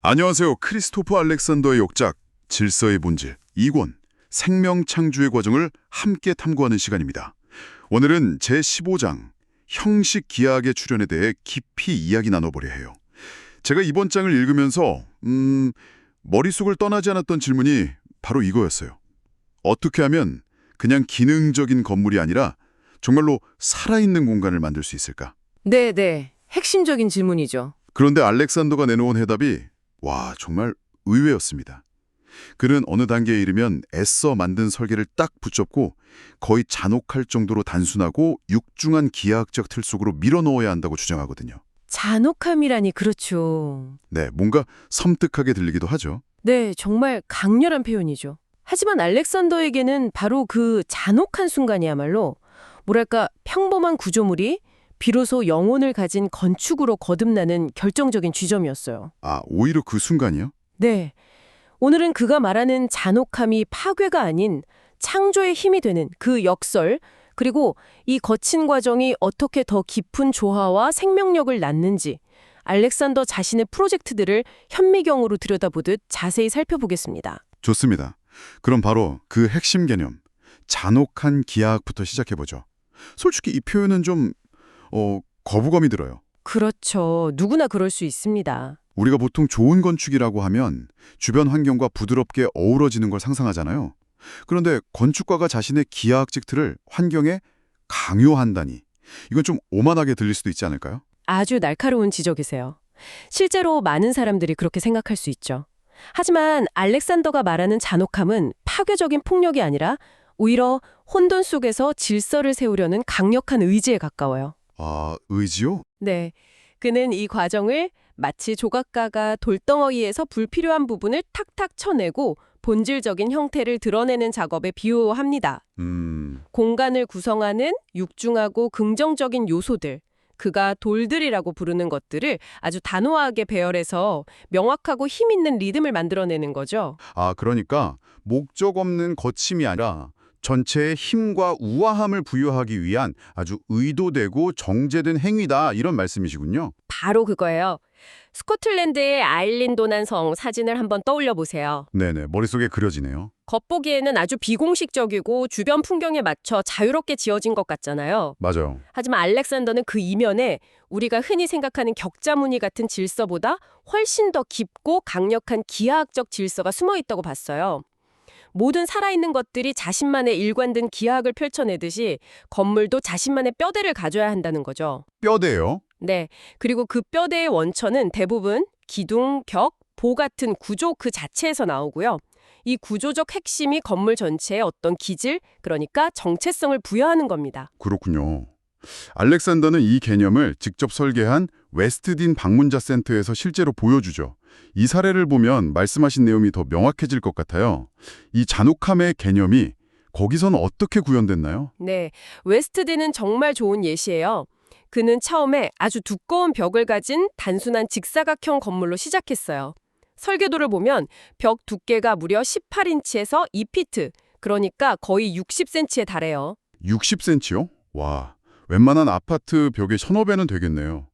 안녕하세요. 크리스토퍼 알렉산더의 역작 질서의 본질 2권 생명 창조의 과정을 함께 탐구하는 시간입니다. 오늘은 제15장 형식 기하학의 출현에 대해 깊이 이야기 나눠보려 해요. 제가 이번 장을 읽으면서 머릿속을 떠나지 않았던 질문이 바로 이거였어요. 어떻게 하면 그냥 기능적인 건물이 아니라 정말로 살아있는 공간을 만들 수 있을까? 네. 핵심적인 질문이죠. 그런데 알렉산더가 내놓은 해답이 와, 정말 의외였습니다. 그는 어느 단계에 이르면 애써 만든 설계를 딱 붙잡고 거의 잔혹할 정도로 단순하고 육중한 기하학적 틀 속으로 밀어넣어야 한다고 주장하거든요. 잔혹함이라니 그렇죠. 네, 뭔가 섬뜩하게 들리기도 하죠. 네, 정말 강렬한 표현이죠. 하지만 알렉산더에게는 바로 그 잔혹한 순간이야말로 뭐랄까 평범한 구조물이 비로소 영혼을 가진 건축으로 거듭나는 결정적인 지점이었어요. 아, 오히려 그 순간이요? 네, 오늘은 그가 말하는 잔혹함이 파괴가 아닌 창조의 힘이 되는 그 역설, 그리고 이 거친 과정이 어떻게 더 깊은 조화와 생명력을 낳는지 알렉산더 자신의 프로젝트들을 현미경으로 들여다보듯 자세히 살펴보겠습니다. 좋습니다. 그럼 바로 그 핵심 개념, 잔혹한 기하학부터 시작해보죠. 솔직히 이 표현은 좀 거부감이 들어요. 그렇죠. 누구나 그럴 수 있습니다. 우리가 보통 좋은 건축이라고 하면 주변 환경과 부드럽게 어우러지는 걸 상상하잖아요. 그런데 건축가가 자신의 기하학적 틀을 환경에 강요한다니 이건 좀 오만하게 들릴 수도 있지 않을까요? 아주 날카로운 지적이세요. 실제로 많은 사람들이 그렇게 생각할 수 있죠. 하지만 알렉산더가 말하는 잔혹함은 파괴적인 폭력이 아니라 오히려 혼돈 속에서 질서를 세우려는 강력한 의지에 가까워요. 아, 의지요? 네, 그는 이 과정을 마치 조각가가 돌덩어리에서 불필요한 부분을 탁탁 쳐내고 본질적인 형태를 드러내는 작업에 비유합니다. 공간을 구성하는 육중하고 긍정적인 요소들, 그가 돌들이라고 부르는 것들을 아주 단호하게 배열해서 명확하고 힘 있는 리듬을 만들어내는 거죠. 아, 그러니까 목적 없는 거침이 아니라 전체에 힘과 우아함을 부여하기 위한 아주 의도되고 정제된 행위다 이런 말씀이시군요. 바로 그거예요. 스코틀랜드의 아일린도난 성 사진을 한번 떠올려 보세요. 네네, 머릿속에 그려지네요. 겉보기에는 아주 비공식적이고 주변 풍경에 맞춰 자유롭게 지어진 것 같잖아요. 맞아요. 하지만 알렉산더는 그 이면에 우리가 흔히 생각하는 격자무늬 같은 질서보다 훨씬 더 깊고 강력한 기하학적 질서가 숨어 있다고 봤어요. 모든 살아있는 것들이 자신만의 일관된 기하학을 펼쳐내듯이 건물도 자신만의 뼈대를 가져야 한다는 거죠. 뼈대요? 네, 그리고 그 뼈대의 원천은 대부분 기둥, 벽, 보 같은 구조 그 자체에서 나오고요. 이 구조적 핵심이 건물 전체에 어떤 기질, 그러니까 정체성을 부여하는 겁니다. 그렇군요. 알렉산더는 이 개념을 직접 설계한 웨스트딘 방문자 센터에서 실제로 보여주죠. 이 사례를 보면 말씀하신 내용이 더 명확해질 것 같아요. 이 잔혹함의 개념이 거기서는 어떻게 구현됐나요? 네, 웨스트드는 정말 좋은 예시예요. 그는 처음에 아주 두꺼운 벽을 가진 단순한 직사각형 건물로 시작했어요. 설계도를 보면 벽 두께가 무려 18인치에서 2피트, 그러니까 거의 60cm에 달해요. 60cm요? 와, 웬만한 아파트 벽의 1,500배는 되겠네요.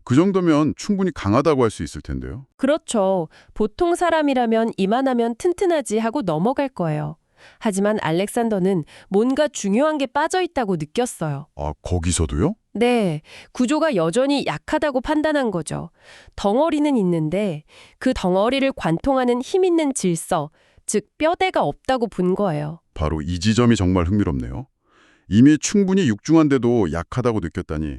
그 정도면 충분히 강하다고 할 수 있을 텐데요. 그렇죠. 보통 사람이라면 이만하면 튼튼하지 하고 넘어갈 거예요. 하지만 알렉산더는 뭔가 중요한 게 빠져 있다고 느꼈어요. 아, 거기서도요? 네, 구조가 여전히 약하다고 판단한 거죠. 덩어리는 있는데 그 덩어리를 관통하는 힘 있는 질서, 즉 뼈대가 없다고 본 거예요. 바로 이 지점이 정말 흥미롭네요. 이미 충분히 육중한데도 약하다고 느꼈다니.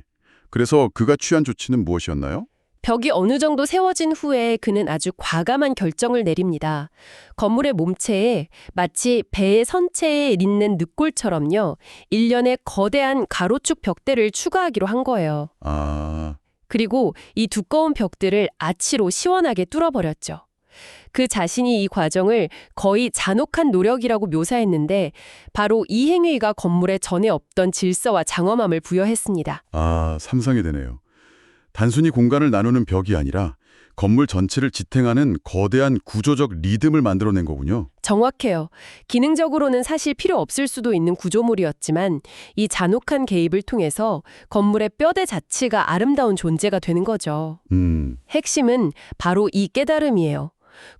그래서 그가 취한 조치는 무엇이었나요? 벽이 어느 정도 세워진 후에 그는 아주 과감한 결정을 내립니다. 건물의 몸체에 마치 배의 선체에 잇는 늑골처럼요. 일련의 거대한 가로축 벽대를 추가하기로 한 거예요. 아, 그리고 이 두꺼운 벽들을 아치로 시원하게 뚫어버렸죠. 그 자신이 이 과정을 거의 잔혹한 노력이라고 묘사했는데 바로 이 행위가 건물에 전에 없던 질서와 장엄함을 부여했습니다. 상상이 되네요. 단순히 공간을 나누는 벽이 아니라 건물 전체를 지탱하는 거대한 구조적 리듬을 만들어낸 거군요. 정확해요. 기능적으로는 사실 필요 없을 수도 있는 구조물이었지만 이 잔혹한 개입을 통해서 건물의 뼈대 자체가 아름다운 존재가 되는 거죠. 핵심은 바로 이 깨달음이에요.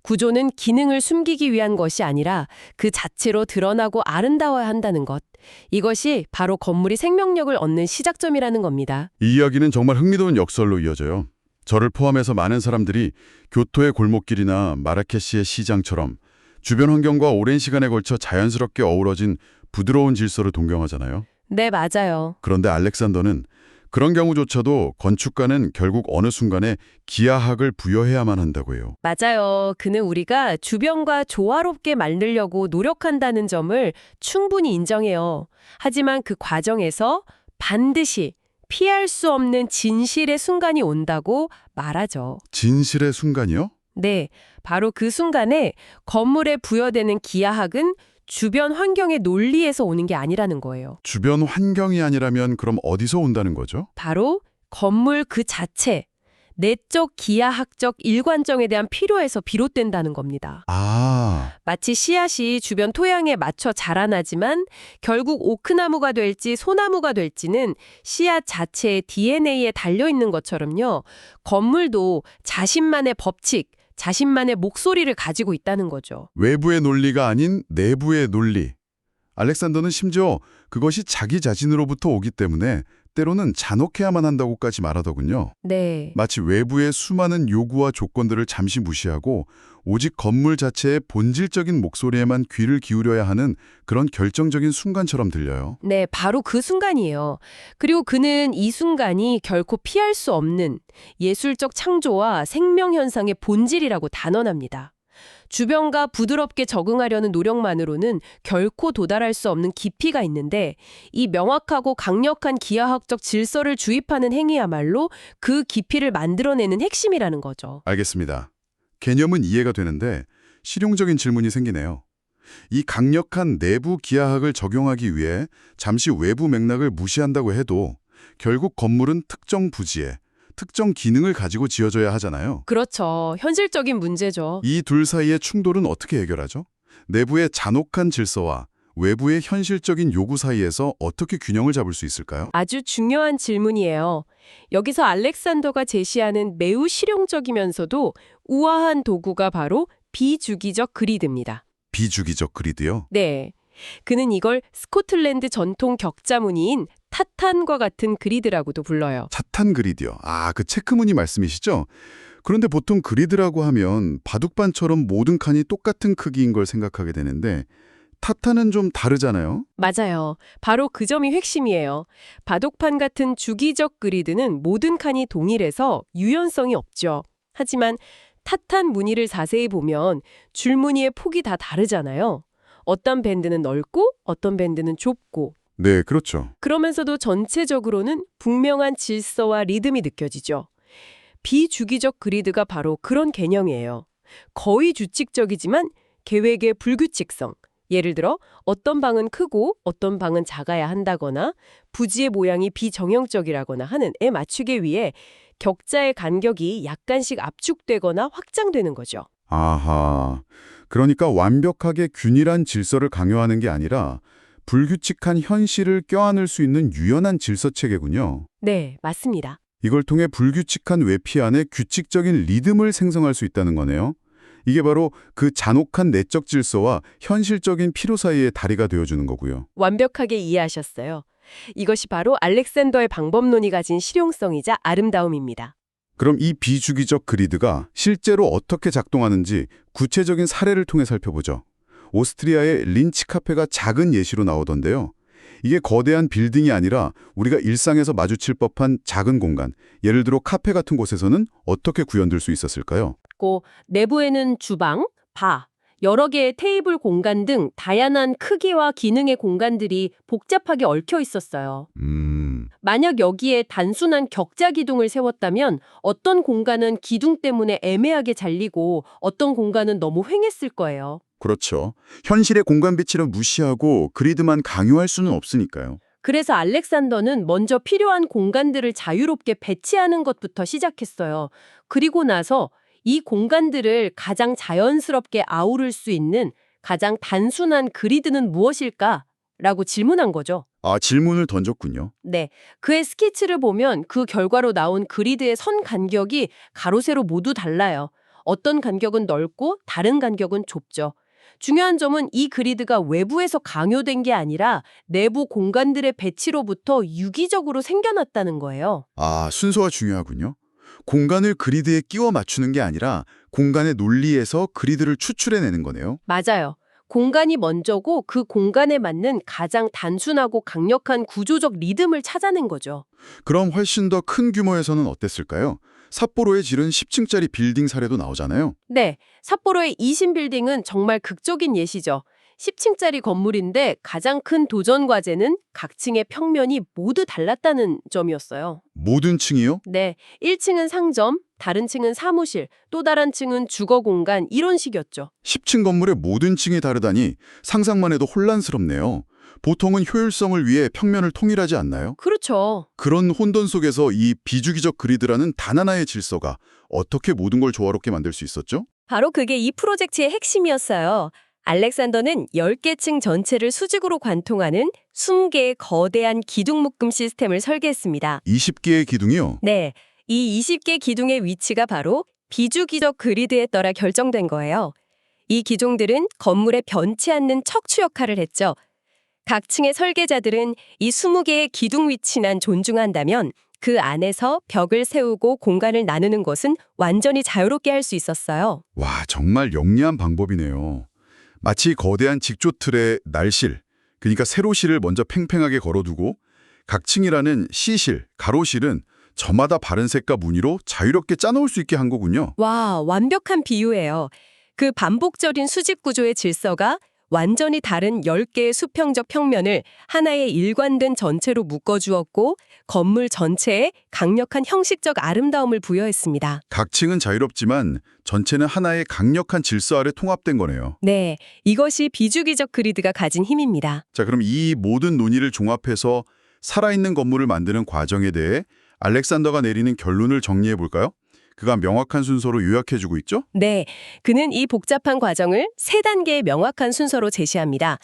구조는 기능을 숨기기 위한 것이 아니라 그 자체로 드러나고 아름다워야 한다는 것. 이것이 바로 건물이 생명력을 얻는 시작점이라는 겁니다. 이 이야기는 정말 흥미로운 역설로 이어져요. 저를 포함해서 많은 사람들이 교토의 골목길이나 마라케시의 시장처럼 주변 환경과 오랜 시간에 걸쳐 자연스럽게 어우러진 부드러운 질서를 동경하잖아요. 네, 맞아요. 그런데 알렉산더는 그런 경우조차도 건축가는 결국 어느 순간에 기하학을 부여해야만 한다고 해요. 맞아요. 그는 우리가 주변과 조화롭게 만들려고 노력한다는 점을 충분히 인정해요. 하지만 그 과정에서 반드시 피할 수 없는 진실의 순간이 온다고 말하죠. 진실의 순간이요? 네, 바로 그 순간에 건물에 부여되는 기하학은 주변 환경의 논리에서 오는 게 아니라는 거예요. 주변 환경이 아니라면 그럼 어디서 온다는 거죠? 바로 건물 그 자체, 내적 기하학적 일관성에 대한 필요에서 비롯된다는 겁니다. 마치 씨앗이 주변 토양에 맞춰 자라나지만 결국 오크나무가 될지 소나무가 될지는 씨앗 자체의 DNA에 달려있는 것처럼요. 건물도 자신만의 법칙, 자신만의 목소리를 가지고 있다는 거죠. 외부의 논리가 아닌 내부의 논리. 알렉산더는 심지어 그것이 자기 자신으로부터 오기 때문에 때로는 잔혹해야만 한다고까지 말하더군요. 네. 마치 외부의 수많은 요구와 조건들을 잠시 무시하고 오직 건물 자체의 본질적인 목소리에만 귀를 기울여야 하는 그런 결정적인 순간처럼 들려요. 네, 바로 그 순간이에요. 그리고 그는 이 순간이 결코 피할 수 없는 예술적 창조와 생명 현상의 본질이라고 단언합니다. 주변과 부드럽게 적응하려는 노력만으로는 결코 도달할 수 없는 깊이가 있는데 이 명확하고 강력한 기하학적 질서를 주입하는 행위야말로 그 깊이를 만들어내는 핵심이라는 거죠. 알겠습니다. 개념은 이해가 되는데 실용적인 질문이 생기네요. 이 강력한 내부 기하학을 적용하기 위해 잠시 외부 맥락을 무시한다고 해도 결국 건물은 특정 부지에 특정 기능을 가지고 지어져야 하잖아요. 그렇죠. 현실적인 문제죠. 이 둘 사이의 충돌은 어떻게 해결하죠? 내부의 잔혹한 질서와 외부의 현실적인 요구 사이에서 어떻게 균형을 잡을 수 있을까요? 아주 중요한 질문이에요. 여기서 알렉산더가 제시하는 매우 실용적이면서도 우아한 도구가 바로 비주기적 그리드입니다. 비주기적 그리드요? 네. 그는 이걸 스코틀랜드 전통 격자무늬인 타탄과 같은 그리드라고도 불러요. 차탄 그리드요. 그 체크무늬 말씀이시죠? 그런데 보통 그리드라고 하면 바둑판처럼 모든 칸이 똑같은 크기인 걸 생각하게 되는데 타탄은 좀 다르잖아요? 맞아요. 바로 그 점이 핵심이에요. 바둑판 같은 주기적 그리드는 모든 칸이 동일해서 유연성이 없죠. 하지만 타탄 무늬를 자세히 보면 줄무늬의 폭이 다 다르잖아요. 어떤 밴드는 넓고 어떤 밴드는 좁고 네, 그렇죠. 그러면서도 전체적으로는 분명한 질서와 리듬이 느껴지죠. 비주기적 그리드가 바로 그런 개념이에요. 거의 규칙적이지만 계획의 불규칙성. 예를 들어 어떤 방은 크고 어떤 방은 작아야 한다거나 부지의 모양이 비정형적이라거나 하는 에 맞추기 위해 격자의 간격이 약간씩 압축되거나 확장되는 거죠. 아하. 그러니까 완벽하게 균일한 질서를 강요하는 게 아니라 불규칙한 현실을 껴안을 수 있는 유연한 질서 체계군요. 네, 맞습니다. 이걸 통해 불규칙한 외피 안에 규칙적인 리듬을 생성할 수 있다는 거네요. 이게 바로 그 잔혹한 내적 질서와 현실적인 필요 사이의 다리가 되어주는 거고요. 완벽하게 이해하셨어요. 이것이 바로 알렉산더의 방법론이 가진 실용성이자 아름다움입니다. 그럼 이 비주기적 그리드가 실제로 어떻게 작동하는지 구체적인 사례를 통해 살펴보죠. 오스트리아의 린치 카페가 작은 예시로 나오던데요. 이게 거대한 빌딩이 아니라 우리가 일상에서 마주칠 법한 작은 공간, 예를 들어 카페 같은 곳에서는 어떻게 구현될 수 있었을까요? 내부에는 주방, 바, 여러 개의 테이블 공간 등 다양한 크기와 기능의 공간들이 복잡하게 얽혀 있었어요. 만약 여기에 단순한 격자 기둥을 세웠다면 어떤 공간은 기둥 때문에 애매하게 잘리고 어떤 공간은 너무 횡했을 거예요. 그렇죠. 현실의 공간 배치를 무시하고 그리드만 강요할 수는 없으니까요. 그래서 알렉산더는 먼저 필요한 공간들을 자유롭게 배치하는 것부터 시작했어요. 그리고 나서 이 공간들을 가장 자연스럽게 아우를 수 있는 가장 단순한 그리드는 무엇일까라고 질문한 거죠. 아, 질문을 던졌군요. 네, 그의 스케치를 보면 그 결과로 나온 그리드의 선 간격이 가로 세로 모두 달라요. 어떤 간격은 넓고 다른 간격은 좁죠. 중요한 점은 이 그리드가 외부에서 강요된 게 아니라 내부 공간들의 배치로부터 유기적으로 생겨났다는 거예요. 아, 순서가 중요하군요. 공간을 그리드에 끼워 맞추는 게 아니라 공간의 논리에서 그리드를 추출해내는 거네요. 맞아요. 공간이 먼저고 그 공간에 맞는 가장 단순하고 강력한 구조적 리듬을 찾아낸 거죠. 그럼 훨씬 더 큰 규모에서는 어땠을까요? 삿포로에 지른 10층짜리 빌딩 사례도 나오잖아요. 네, 삿포로의 이신빌딩은 정말 극적인 예시죠. 10층짜리 건물인데 가장 큰 도전 과제는 각 층의 평면이 모두 달랐다는 점이었어요. 모든 층이요? 네, 1층은 상점, 다른 층은 사무실, 또 다른 층은 주거 공간 이런 식이었죠. 10층 건물의 모든 층이 다르다니 상상만 해도 혼란스럽네요. 보통은 효율성을 위해 평면을 통일하지 않나요? 그렇죠. 그런 혼돈 속에서 이 비주기적 그리드라는 단 하나의 질서가 어떻게 모든 걸 조화롭게 만들 수 있었죠? 바로 그게 이 프로젝트의 핵심이었어요. 알렉산더는 10개 층 전체를 수직으로 관통하는 20개의 거대한 기둥 묶음 시스템을 설계했습니다. 20개의 기둥이요? 네, 이 20개 기둥의 위치가 바로 비주기적 그리드에 따라 결정된 거예요. 이 기둥들은 건물에 변치 않는 척추 역할을 했죠. 각 층의 설계자들은 이 20개의 기둥 위치만 존중한다면 그 안에서 벽을 세우고 공간을 나누는 것은 완전히 자유롭게 할 수 있었어요. 와, 정말 영리한 방법이네요. 마치 거대한 직조틀에 날실, 그러니까 세로실을 먼저 팽팽하게 걸어두고 각 층이라는 시실, 가로실은 저마다 바른 색과 무늬로 자유롭게 짜놓을 수 있게 한 거군요. 와, 완벽한 비유예요. 그 반복적인 수직 구조의 질서가 완전히 다른 10개의 수평적 평면을 하나의 일관된 전체로 묶어주었고 건물 전체에 강력한 형식적 아름다움을 부여했습니다. 각 층은 자유롭지만 전체는 하나의 강력한 질서 아래 통합된 거네요. 네, 이것이 비주기적 그리드가 가진 힘입니다. 자, 그럼 이 모든 논의를 종합해서 살아있는 건물을 만드는 과정에 대해 알렉산더가 내리는 결론을 정리해 볼까요? 그가 명확한 순서로 요약해주고 있죠? 네, 그는 이 복잡한 과정을 3단계의 명확한 순서로 제시합니다.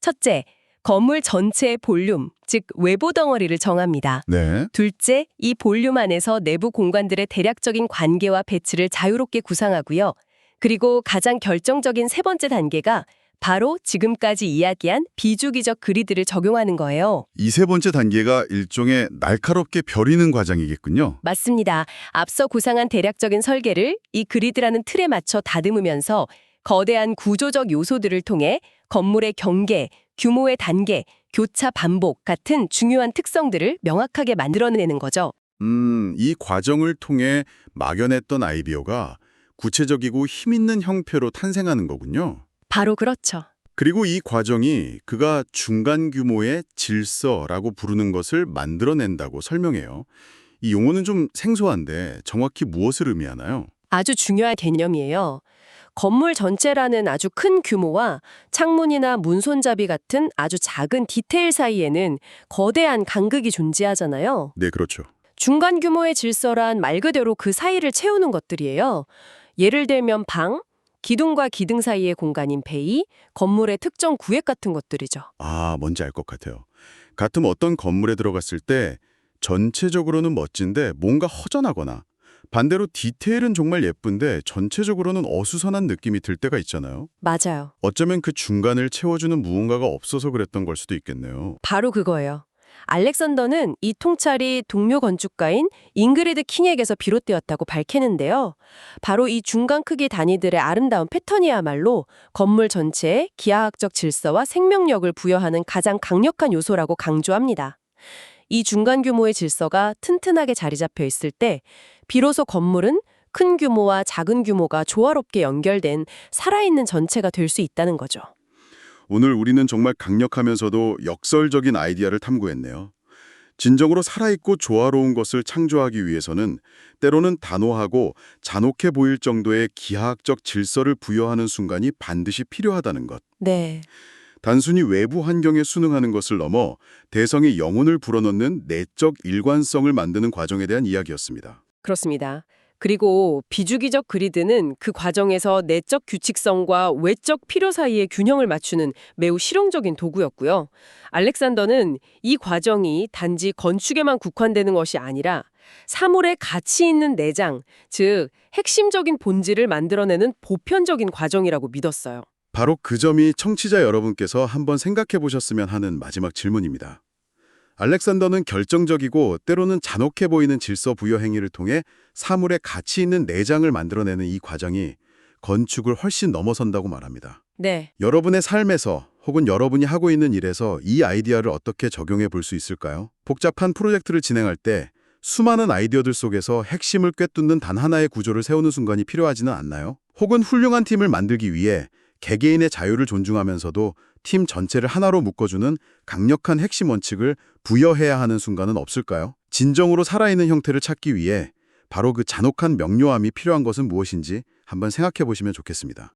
첫째, 건물 전체의 볼륨, 즉 외부 덩어리를 정합니다. 네. 둘째, 이 볼륨 안에서 내부 공간들의 대략적인 관계와 배치를 자유롭게 구상하고요. 그리고 가장 결정적인 3번째 단계가 바로 지금까지 이야기한 비주기적 그리드를 적용하는 거예요. 이 3번째 단계가 일종의 날카롭게 벼리는 과정이겠군요. 맞습니다. 앞서 구상한 대략적인 설계를 이 그리드라는 틀에 맞춰 다듬으면서 거대한 구조적 요소들을 통해 건물의 경계, 규모의 단계, 교차 반복 같은 중요한 특성들을 명확하게 만들어내는 거죠. 이 과정을 통해 막연했던 아이디어가 구체적이고 힘있는 형태로 탄생하는 거군요. 바로 그렇죠. 그리고 이 과정이 그가 중간 규모의 질서라고 부르는 것을 만들어낸다고 설명해요. 이 용어는 좀 생소한데 정확히 무엇을 의미하나요? 아주 중요한 개념이에요. 건물 전체라는 아주 큰 규모와 창문이나 문 손잡이 같은 아주 작은 디테일 사이에는 거대한 간극이 존재하잖아요. 네, 그렇죠. 중간 규모의 질서란 말 그대로 그 사이를 채우는 것들이에요. 예를 들면 방, 기둥과 기둥 사이의 공간인 베이, 건물의 특정 구획 같은 것들이죠. 아, 뭔지 알 것 같아요. 같은 어떤 건물에 들어갔을 때 전체적으로는 멋진데 뭔가 허전하거나 반대로 디테일은 정말 예쁜데 전체적으로는 어수선한 느낌이 들 때가 있잖아요. 맞아요. 어쩌면 그 중간을 채워주는 무언가가 없어서 그랬던 걸 수도 있겠네요. 바로 그거예요. 알렉산더는 이 통찰이 동료 건축가인 잉그리드 킹에게서 비롯되었다고 밝히는데요. 바로 이 중간 크기 단위들의 아름다운 패턴이야말로 건물 전체에 기하학적 질서와 생명력을 부여하는 가장 강력한 요소라고 강조합니다. 이 중간 규모의 질서가 튼튼하게 자리 잡혀 있을 때 비로소 건물은 큰 규모와 작은 규모가 조화롭게 연결된 살아있는 전체가 될 수 있다는 거죠. 오늘 우리는 정말 강력하면서도 역설적인 아이디어를 탐구했네요. 진정으로 살아있고 조화로운 것을 창조하기 위해서는 때로는 단호하고 잔혹해 보일 정도의 기하학적 질서를 부여하는 순간이 반드시 필요하다는 것. 네. 단순히 외부 환경에 순응하는 것을 넘어 대성의 영혼을 불어넣는 내적 일관성을 만드는 과정에 대한 이야기였습니다. 그렇습니다. 그리고 비주기적 그리드는 그 과정에서 내적 규칙성과 외적 필요 사이의 균형을 맞추는 매우 실용적인 도구였고요. 알렉산더는 이 과정이 단지 건축에만 국한되는 것이 아니라 사물의 가치 있는 내장, 즉 핵심적인 본질을 만들어내는 보편적인 과정이라고 믿었어요. 바로 그 점이 청취자 여러분께서 한번 생각해 보셨으면 하는 마지막 질문입니다. 알렉산더는 결정적이고 때로는 잔혹해 보이는 질서 부여 행위를 통해 사물의 가치 있는 내장을 만들어내는 이 과정이 건축을 훨씬 넘어선다고 말합니다. 네. 여러분의 삶에서 혹은 여러분이 하고 있는 일에서 이 아이디어를 어떻게 적용해 볼 수 있을까요? 복잡한 프로젝트를 진행할 때 수많은 아이디어들 속에서 핵심을 꿰뚫는 단 하나의 구조를 세우는 순간이 필요하지는 않나요? 혹은 훌륭한 팀을 만들기 위해 개개인의 자유를 존중하면서도 팀 전체를 하나로 묶어주는 강력한 핵심 원칙을 부여해야 하는 순간은 없을까요? 진정으로 살아있는 형태를 찾기 위해 바로 그 잔혹한 명료함이 필요한 것은 무엇인지 한번 생각해 보시면 좋겠습니다.